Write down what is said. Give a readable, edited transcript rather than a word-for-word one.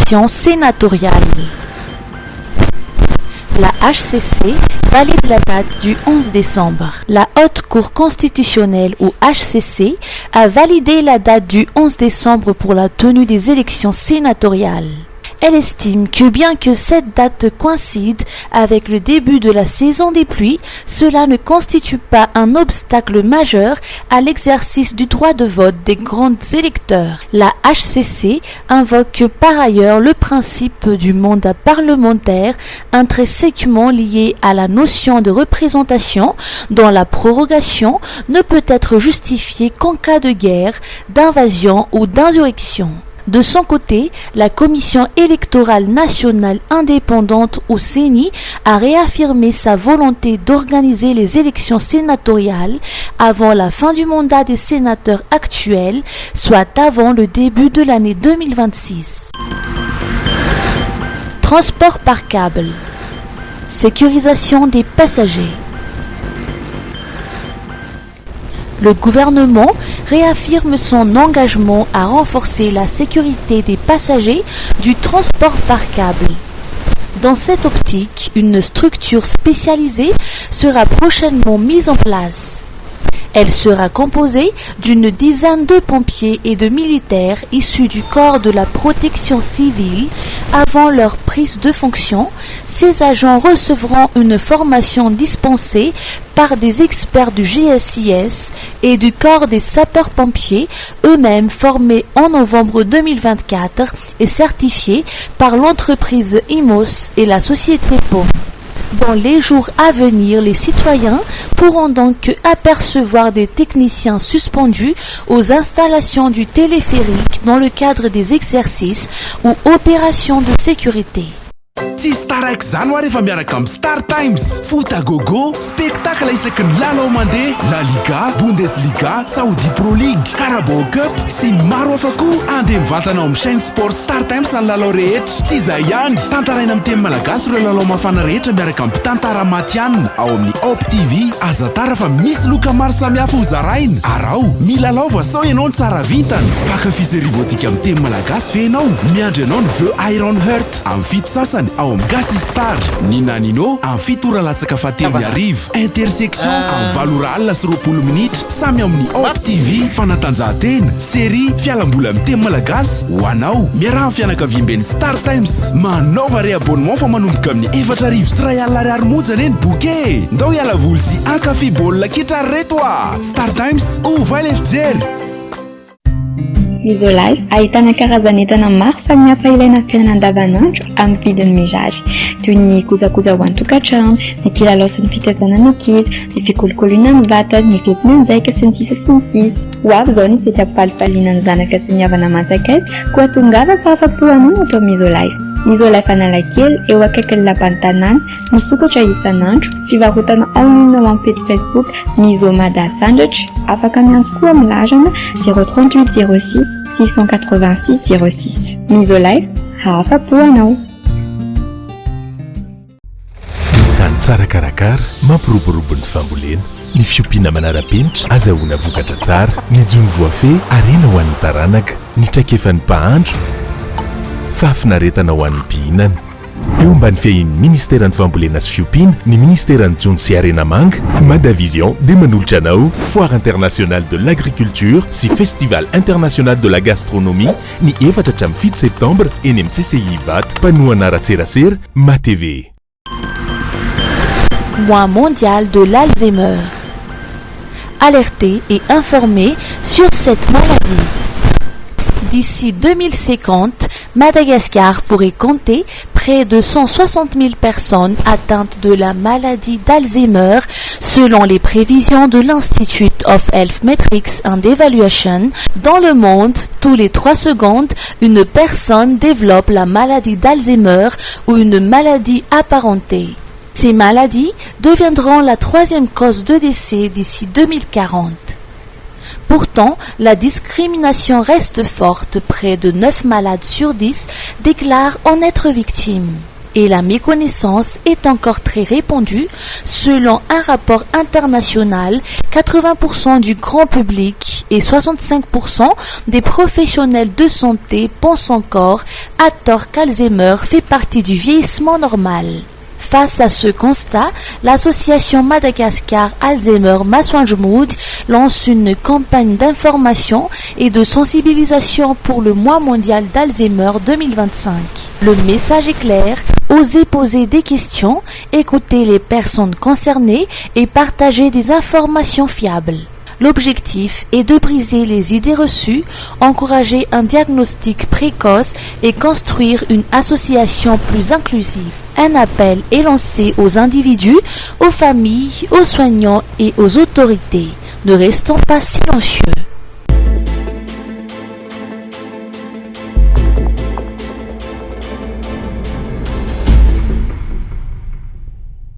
élections sénatoriales. La HCC valide la date du 11 décembre. La Haute Cour constitutionnelle ou HCC a validé la date du 11 décembre pour la tenue des élections sénatoriales. Elle estime que bien que cette date coïncide avec le début de la saison des pluies, cela ne constitue pas un obstacle majeur à l'exercice du droit de vote des grands électeurs. La HCC invoque par ailleurs le principe du mandat parlementaire intrinsèquement lié à la notion de représentation dont la prorogation ne peut être justifiée qu'en cas de guerre, d'invasion ou d'insurrection. De son côté, la Commission électorale nationale indépendante ou CENI a réaffirmé sa volonté d'organiser les élections sénatoriales avant la fin du mandat des sénateurs actuels, soit avant le début de l'année 2026. Transport par câble. Sécurisation des passagers. Le gouvernement réaffirme son engagement à renforcer la sécurité des passagers du transport par câble. Dans cette optique, une structure spécialisée sera prochainement mise en place. Elle sera composée d'une dizaine de pompiers et de militaires issus du corps de la protection civile. Avant leur prise de fonction, ces agents recevront une formation dispensée par des experts du GSIS et du corps des sapeurs-pompiers, eux-mêmes formés en novembre 2024 et certifiés par l'entreprise IMOS et la société POM. Dans les jours à venir, les citoyens pourront donc apercevoir des techniciens suspendus aux installations du téléphérique dans le cadre des exercices ou opérations de sécurité. Tsy staraiky zany ho rehefa miaraka amin'ny Star Times. Foot à gogo, spectacle isaky ny lalao mandeha, La Liga, Bundesliga, Saudi Pro League, Carabao Cup sy ny maro hafa koa. Andeha mivantana ao amin'ny chaîne sport Star Times ny lalao rehetra. Tsy izay ihany, tantaraina amin'ny teny malagasy ireo lalao mafana rehetra miaraka amin'ny mpitantara matianina ao amin'ny Op TV. Aza tara fa misy loka maro samihafa ho zaraina. Arao, milalao va sao ianao ny tsara vintany. Pakafisy rivotika amin'ny teny malagasy fe ianao. Miandry ianao ny veo Iron Heart amin'ny fito sasany ao amin'ny Gasy Star. Ninanino amin'ny fito ora latsaka fahatelo arivo. Intersection amin'ny valo ora alina sy 20 minitra samy amin'ny Op TV. Fanatanjahantena, série, fialambola amin'ny teny malagasy ho anao. Miaraha fianakaviam-ben'ny Star Times. Manaova re-abonnement fa manomboka amin'ny 4 arivo sy 2 alina ariary monja eny bouquet. Ndao iala voly sy ankafy baolina kitra reto a. Star Times, ovay le fijery. Misolife ahitana karazan'entana maro samihafa ilaina amin'ny fiainana andavanandro amin'ny vidiny mirary, toy ny kojakoja ho an-tokantrano, ny kilalao sy ny fitaizana ny ankizy, ny fikolokoloina amin'ny vatana, ny fetim-mianjaika sy ny sisa sy ny sisa. Ho avy izao ny fihetsam-palifaliana ny zanaka sy ny havana aman-tsakaizy koa tongava fa afa-po anoina atao Misolife. Misolife Analakely eo akaikin'ny lapan'ny tanàna, misokatra isan'andro, fivarotana online ao amin'ny page Facebook Misomada Sandwich, afaka miantso koa amin'ny larana 038 06 686 06. Misolife, afa-po anao. Tany tsara karakara, mampiroborobo ny fambolena, ny fiompiana manara-penitra, azahoana vokatra tsara, ny jony voafehy, arena ho an'ny taranaka, ny traikefan'ny mpahandro, fahafinaretana ho an'ny mpihinana. Eo ambany fiahin'ny Ministeran'ny Fambolena sy Fiompiana, ny Ministeran'ny Jony sy Arena Manga, Madavision dia manolotra anao Foire internationale de l'agriculture sy Festival international de la gastronomie ny 4-7 septembre eny amin'ny CCI Vat, Panoana Ratserasera, MaTV. Mois mondial de l'Alzheimer. Alerter et informer sur cette maladie. D'ici 2050, Madagascar pourrait compter près de 160 000 personnes atteintes de la maladie d'Alzheimer, selon les prévisions de l'Institute of Health Metrics and Evaluation. Dans le monde, tous les 3 secondes, une personne développe la maladie d'Alzheimer ou une maladie apparentée. Ces maladies deviendront la 3e cause de décès d'ici 2040. Pourtant, la discrimination reste forte. Près de 9 malades sur 10 déclarent en être victimes. et la méconnaissance est encore très répandue. Selon un rapport international, 80% du grand public et 65% des professionnels de santé pensent encore à tort qu'Alzheimer fait partie du vieillissement normal. Face à ce constat, l'association Madagascar Alzheimer Maswanjmoud lance une campagne d'information et de sensibilisation pour le mois mondial d'Alzheimer 2025. Le message est clair, osez poser des questions, écoutez les personnes concernées et partagez des informations fiables. L'objectif est de briser les idées reçues, encourager un diagnostic précoce et construire une association plus inclusive. Un appel est lancé aux individus, aux familles, aux soignants et aux autorités. Ne restons pas silencieux.